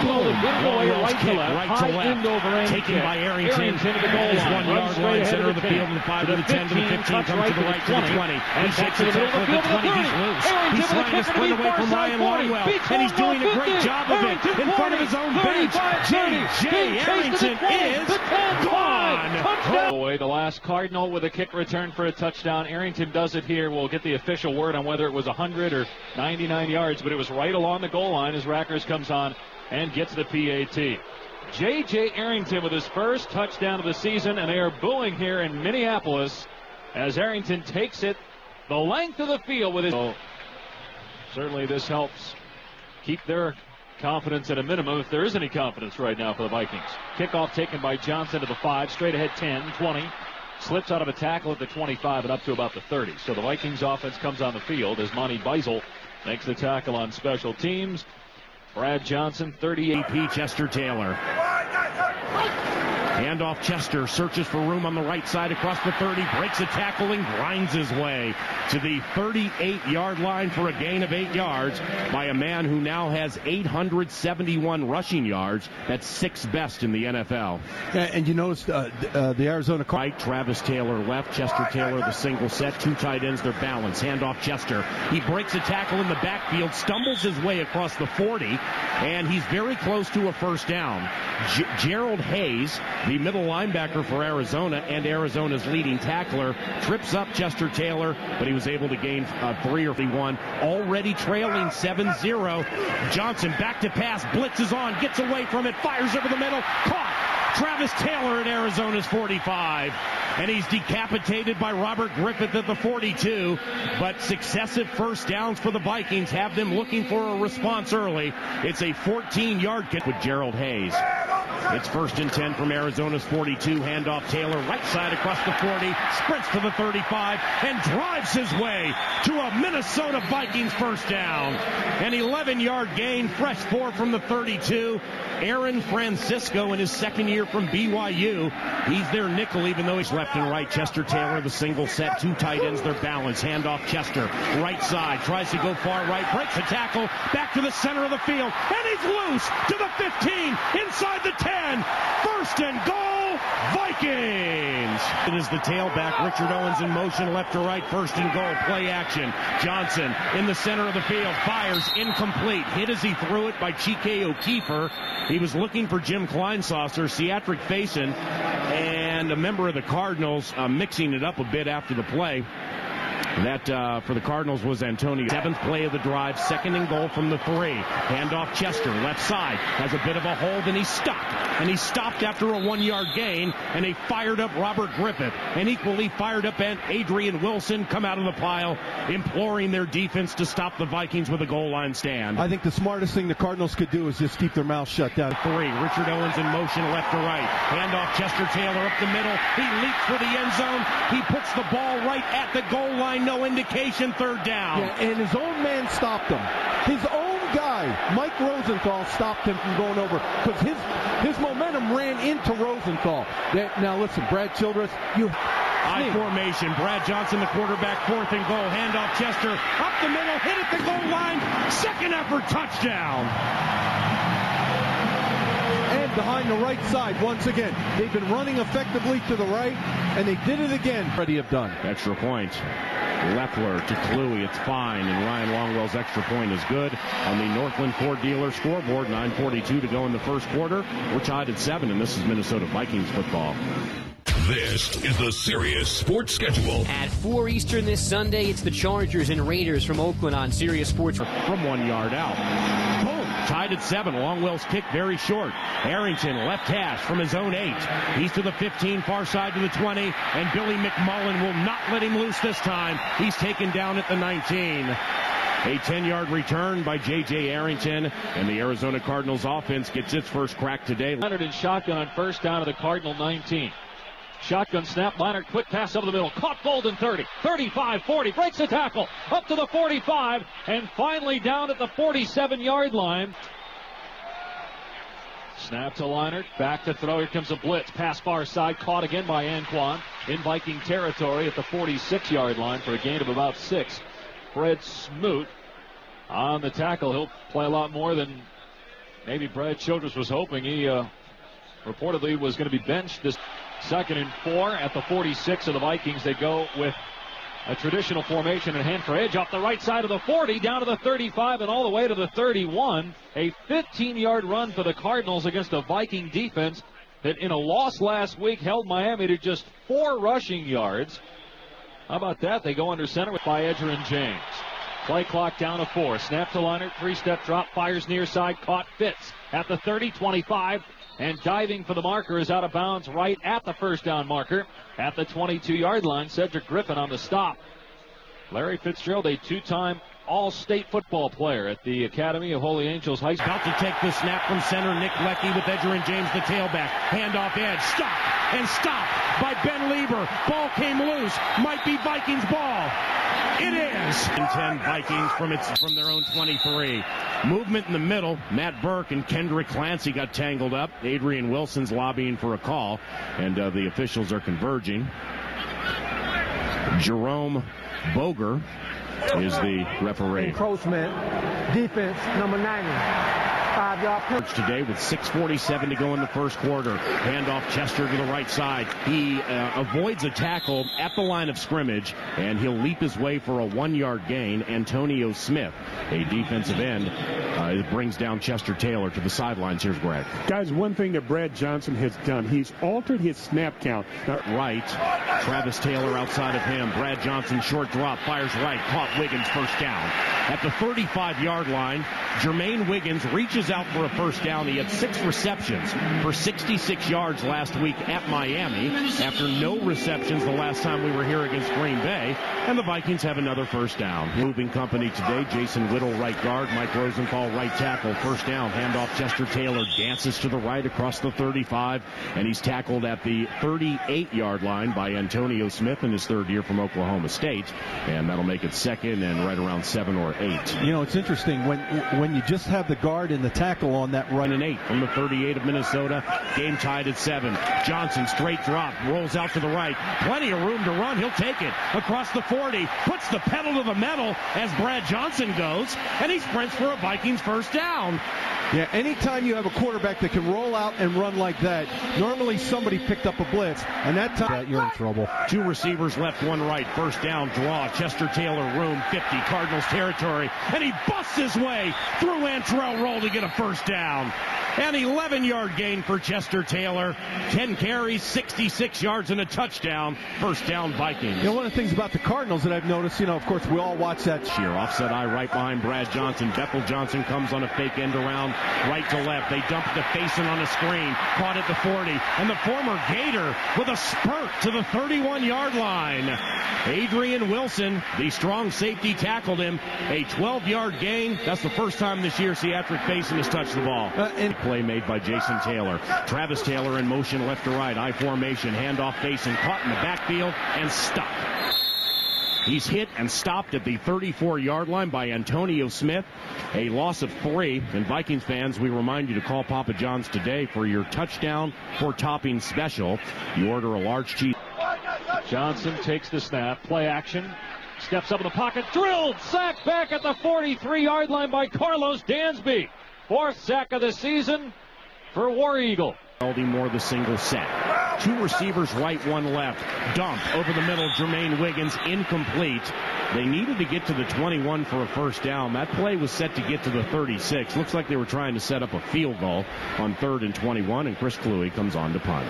Longwell's kick right to left, taken by Arrington. Into the goal line, 1 yard line, center of the field, from the 5 to the 10 to the 15, comes to the right to the 20, and shakes the tackle at the 20. He's loose. He's trying to sprint away from R.Longwell, and he's doing a great job of it in front of his own bench. J.Arrington is gone. Away the last Cardinal with a kick return for a touchdown. Arrington does it here. We'll get the official word on whether it was 100 or 99 yards, but it was right along the goal line as Rackers comes on and gets the PAT. J.J. Arrington with his first touchdown of the season, and they are booing here in Minneapolis as Arrington takes it the length of the field with his... So certainly this helps keep their confidence at a minimum, if there is any confidence right now for the Vikings. Kickoff taken by Johnson to the 5, straight ahead 10, 20. Slips out of a tackle at the 25 and up to about the 30. So the Vikings offense comes on the field as Monty Beisel makes the tackle on special teams. Brad Johnson, 38. AP Chester Taylor. Handoff Chester, searches for room on the right side across the 30, breaks a tackle and grinds his way to the 38-yard line for a gain of 8 yards by a man who now has 871 rushing yards. That's 6th best in the NFL. And you notice the Arizona... Right, Travis Taylor left, Chester Taylor the single set, 2 tight ends, they're balanced. Handoff Chester. He breaks a tackle in the backfield, stumbles his way across the 40, and he's very close to a first down. Gerald Hayes, the middle linebacker for Arizona and Arizona's leading tackler, trips up Chester Taylor, but he was able to gain 3 or 1, already trailing 7-0. Johnson back to pass, blitzes on, gets away from it, fires over the middle, caught. Travis Taylor at Arizona's 45, and he's decapitated by Robert Griffith at the 42, but successive first downs for the Vikings have them looking for a response early. It's a 14-yard kick with Gerald Hayes. It's 1st and 10 from Arizona's 42. Handoff Taylor, right side across the 40, sprints to the 35, and drives his way to a Minnesota Vikings first down. An 11-yard gain, fresh 4 from the 32. Aaron Francisco in his second year from BYU. He's their nickel, even though he's left and right. Chester Taylor, the single set, 2 tight ends, they're balanced. Handoff Chester, right side, tries to go far right, breaks a tackle, back to the center of the field, and he's loose to the 15, inside the 10. 1st and goal, Vikings. It is the tailback, Richard Owens in motion, left to right, 1st and goal, play action. Johnson in the center of the field, fires, incomplete. Hit as he threw it by Chike O'Keefer. He was looking for Jim Kleinsasser, Ciatric Faison, and a member of the Cardinals mixing it up a bit after the play. That for the Cardinals was Antonio. 7th play of the drive, 2nd and goal from the 3. Handoff Chester, left side, has a bit of a hold, and he's stopped. And he's stopped after a 1-yard gain, and a fired up Robert Griffith. And equally fired up Adrian Wilson come out of the pile, imploring their defense to stop the Vikings with a goal line stand. I think the smartest thing the Cardinals could do is just keep their mouth shut down. 3, Richard Owens in motion, left to right. Handoff Chester Taylor up the middle. He leaps for the end zone. He puts the ball right at the goal line. No indication, 3rd down. Yeah, and his own man stopped him. His own guy, Mike Rosenthal, stopped him from going over because his momentum ran into Rosenthal. Now listen, Brad Childress, I formation. Brad Johnson, the quarterback, 4th and goal. Handoff Chester up the middle, hit at the goal line. 2nd effort, touchdown. And behind the right side, once again, they've been running effectively to the right, and they did it again. Already have done. Extra point. Leffler to Kluwe, it's fine, and Ryan Longwell's extra point is good. On the Northland Ford dealer scoreboard, 9:42 to go in the first quarter. We're tied at 7, and this is Minnesota Vikings football. This is the Sirius Sports Schedule. At 4 Eastern this Sunday, it's the Chargers and Raiders from Oakland on Sirius Sports. From 1 yard out. Boom! Tied at 7. Longwell's kick very short. Arrington, left hash from his own 8. He's to the 15, far side to the 20, and Billy McMullen will not let him loose this time. He's taken down at the 19. A 10-yard return by J.J. Arrington, and the Arizona Cardinals offense gets its first crack today. Leonard in shotgun on first down to the Cardinal 19. Shotgun snap, Leonard, quick pass over the middle, caught Golden 30, 35, 40, breaks the tackle, up to the 45, and finally down at the 47-yard line. Snap to Leonard, back to throw, here comes a blitz, pass far side, caught again by Anquan in Viking territory at the 46-yard line for a gain of about 6. Fred Smoot on the tackle. He'll play a lot more than maybe Brad Childress was hoping. He reportedly was going to be benched this 2nd and 4 at the 46 of the Vikings. They go with a traditional formation and hand for edge off the right side of the 40, down to the 35 and all the way to the 31. A 15-yard run for the Cardinals against a Viking defense that in a loss last week held Miami to just 4 rushing yards. How about that? They go under center by Edgerrin James. Play clock down to 4. Snap to Leonard. 3-step drop. Fires near side. Caught. Fitz at the 30, 25. And diving for the marker is out of bounds right at the first down marker at the 22-yard line. Cedric Griffin on the stop. Larry Fitzgerald, a 2-time All-State football player at the Academy of Holy Angels High School. About to take the snap from center. Nick Leckie with Edgerrin James, the tailback. Handoff edge. Stop and stop by Ben Lieber. Ball came loose. Might be Vikings ball. It is. 10 Vikings from their own 23. Movement in the middle. Matt Burke and Kendrick Clancy got tangled up. Adrian Wilson's lobbying for a call, and the officials are converging. Jerome Boger is the referee. Encroachment, defense, number 90. 5-yard pitch. Today with 6:47 to go in the first quarter. Handoff Chester to the right side. He avoids a tackle at the line of scrimmage, and he'll leap his way for a 1-yard gain. Antonio Smith, a defensive end, brings down Chester Taylor to the sidelines. Here's Greg. Guys, one thing that Brad Johnson has done, he's altered his snap count. Right. Travis Taylor outside of him. Brad Johnson short drop. Fires right. Caught Wiggins. First down. At the 35-yard line, Jermaine Wiggins reaches out for a first down. He had 6 receptions for 66 yards last week at Miami after no receptions the last time we were here against Green Bay. And the Vikings have another first down. Moving company today, Jason Whittle, right guard. Mike Rosenthal, right tackle. First down. Handoff Chester Taylor. Dances to the right across the 35. And he's tackled at the 38-yard line by Antonio Smith in his 3rd year from Oklahoma State. And that'll make it 2nd and right around 7 or 8. You know, it's interesting when you just have the guard and the tackle on that run. And 8 from the 38 of Minnesota. Game tied at 7. Johnson straight drop, rolls out to the right. Plenty of room to run. He'll take it across the 40. Puts the pedal to the metal as Brad Johnson goes, and he sprints for a Vikings first down. Yeah, anytime you have a quarterback that can roll out and run like that, normally somebody picked up a blitz, and that time you're in trouble. 2 receivers left, 1 right. First down, draw. Chester Taylor, room 50, Cardinals territory, and he busts his way through Antrell Roll to get a first down. An 11-yard gain for Chester Taylor. 10 carries, 66 yards, and a touchdown. First down, Vikings. You know, one of the things about the Cardinals that I've noticed, of course, we all watch that. Sheer offset eye right behind Brad Johnson. Bethel Johnson comes on a fake end around right to left. They dump the Faison on a screen. Caught at the 40. And the former Gator with a spurt to the 31-yard line. Adrian Wilson, the strong safety, tackled him. A 12-yard gain. That's the first time this year Seatric Faison has touched the ball. Play made by Jason Taylor. Travis Taylor in motion left to right. I formation. Handoff Faison. Caught in the backfield and stopped. He's hit and stopped at the 34-yard line by Antonio Smith. A loss of 3. And Vikings fans, we remind you to call Papa John's today for your touchdown for topping special. You order a large cheese. Johnson takes the snap. Play action. Steps up in the pocket. Drilled. Sacked back at the 43-yard line by Carlos Dansby. 4th sack of the season for War Eagle. Moore the single set. 2 receivers right, 1 left. Dump over the middle. Jermaine Wiggins incomplete. They needed to get to the 21 for a first down. That play was set to get to the 36. Looks like they were trying to set up a field goal on 3rd and 21, and Chris Kluwe comes on to punt.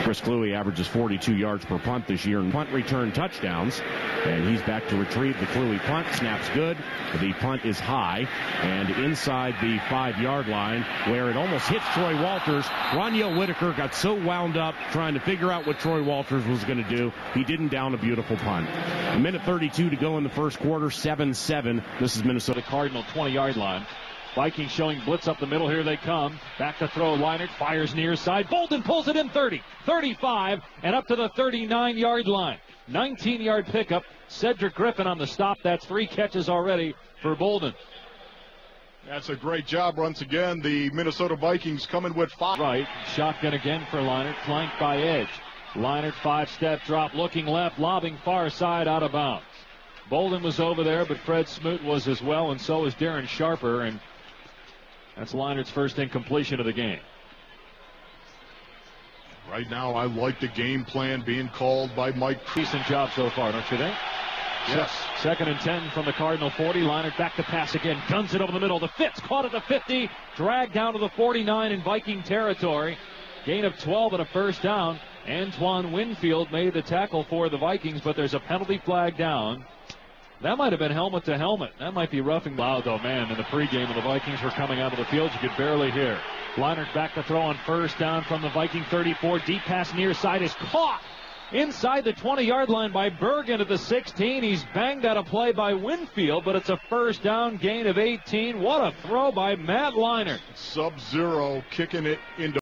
Chris Kluwe averages 42 yards per punt this year in punt return touchdowns. And he's back to retrieve the Kluwe punt. Snap's good. The punt is high and inside the 5-yard line where it almost hits Troy Walters. Roniel Whitaker got so wound up trying to figure out what Troy Walters was going to do. He didn't down a beautiful punt. A minute 32 to go in the first quarter. 7-7. This is Minnesota. Cardinal 20-yard line. Vikings showing blitz up the middle. Here they come. Back to throw. Leinert fires near side. Bolden pulls it in 30, 35, and up to the 39-yard line. 19-yard pickup. Cedric Griffin on the stop. That's 3 catches already for Bolden. That's a great job once again. The Minnesota Vikings coming with 5. Right. Shotgun again for Leinert. Flanked by Edge. Leinert 5-step drop. Looking left. Lobbing far side out of bounds. Bolden was over there, but Fred Smoot was as well, and so is Darren Sharper. And That's Leinert's first incompletion of the game. Right now, I like the game plan being called by Mike. Decent job so far, don't you think? Yes. Second and 10 from the Cardinal 40. Leinert back to pass again. Guns it over the middle. The Fitz caught at the 50. Dragged down to the 49 in Viking territory. Gain of 12 and a first down. Antoine Winfield made the tackle for the Vikings, but there's a penalty flag down. That might have been helmet to helmet. That might be roughing loud, though, man. In the pregame, when the Vikings were coming out of the field, you could barely hear. Leinert back to throw on first down from the Viking 34. Deep pass near side is caught inside the 20-yard line by Bergen at the 16. He's banged out a play by Winfield, but it's a first down gain of 18. What a throw by Matt Leinert. Sub-zero, kicking it into